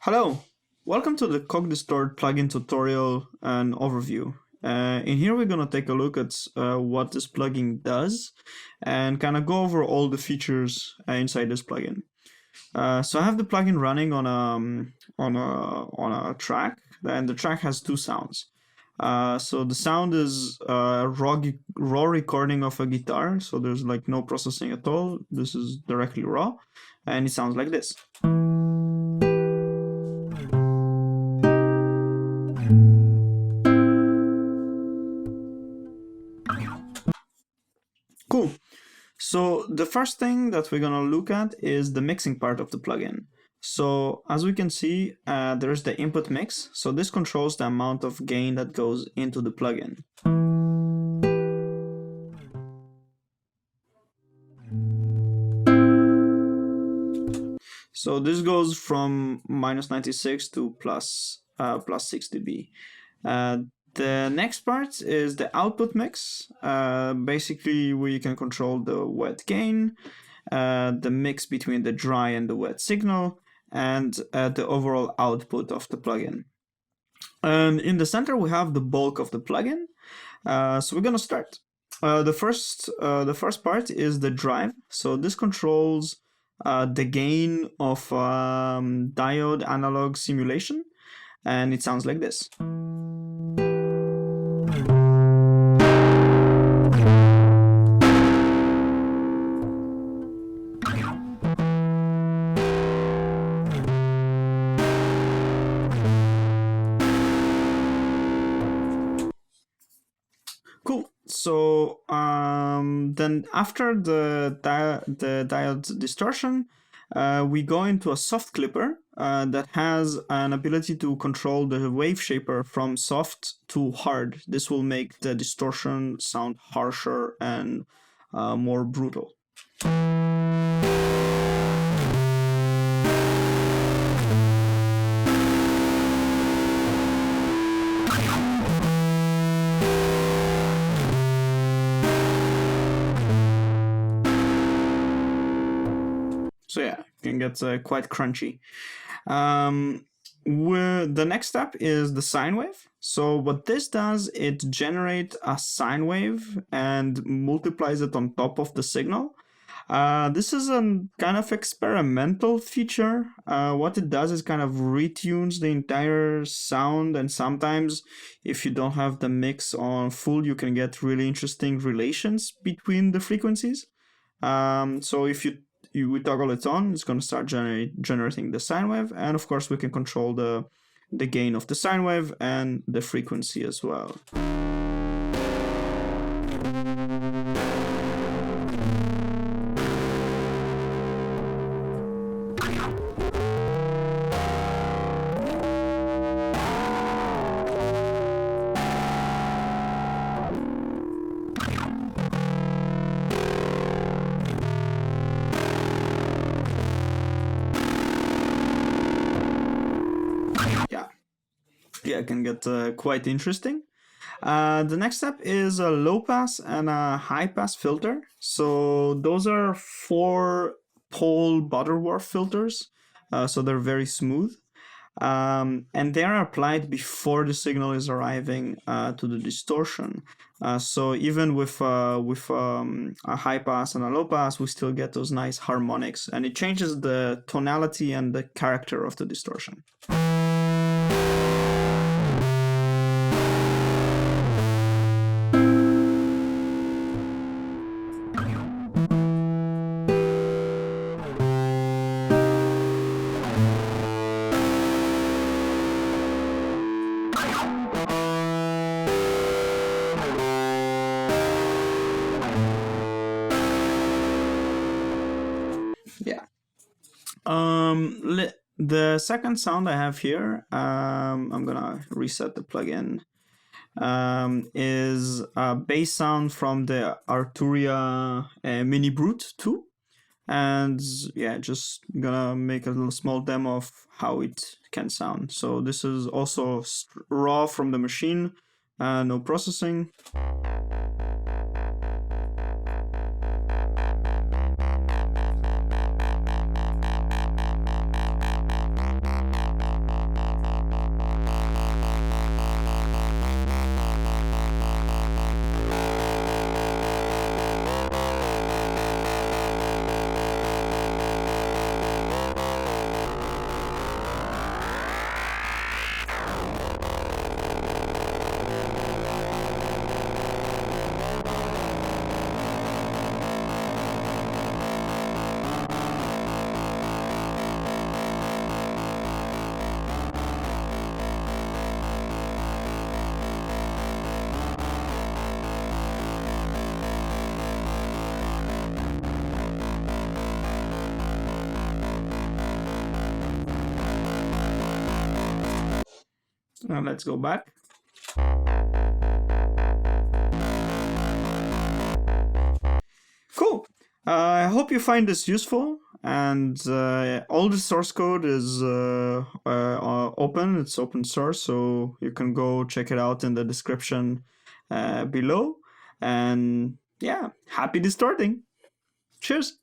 Hello, welcome to the Distort plugin tutorial and overview. In here we're going to take a look at what this plugin does and kind of go over all the features inside this plugin. So I have the plugin running on a track, and the track has two sounds. So the sound is raw recording of a guitar, so there's like no processing at all. This is directly raw, and it sounds like this. Cool. So the first thing that we're going to look at is the mixing part of the plugin. So as we can see, there's the input mix. So this controls the amount of gain that goes into the plugin. So this goes from -96 to plus 6 dB. The next part is the output mix, basically where you can control the wet gain, the mix between the dry and the wet signal, and the overall output of the plugin. And in the center we have the bulk of the plugin. So we're gonna start. The first part is the drive. So this controls the gain of diode analog simulation, and it sounds like this. Cool. So then after the diode distortion, we go into a soft clipper that has an ability to control the wave shaper from soft to hard. This will make the distortion sound harsher and more brutal. So yeah, it can get quite crunchy. The next step is the sine wave. So what this does, it generates a sine wave and multiplies it on top of the signal. This is a kind of experimental feature. What it does is kind of retunes the entire sound, and sometimes if you don't have the mix on full, you can get really interesting relations between the frequencies. So if we toggle it on, it's going to start generating the sine wave, and of course we can control the gain of the sine wave and the frequency as well. Yeah, it can get quite interesting. The next step is a low pass and a high pass filter. So those are 4-pole Butterworth filters, so they're very smooth. And they are applied before the signal is arriving to the distortion. So even with a high pass and a low pass, we still get those nice harmonics, and it changes the tonality and the character of the distortion. Yeah. The second sound I have here, I'm gonna reset the plugin, is a bass sound from the Arturia Mini Brute 2. And yeah, just gonna make a little small demo of how it can sound. So this is also raw from the machine, no processing. Now let's go back. Cool. I hope you find this useful, and all the source code is open. It's open source, so you can go check it out in the description below. And yeah, happy distorting. Cheers.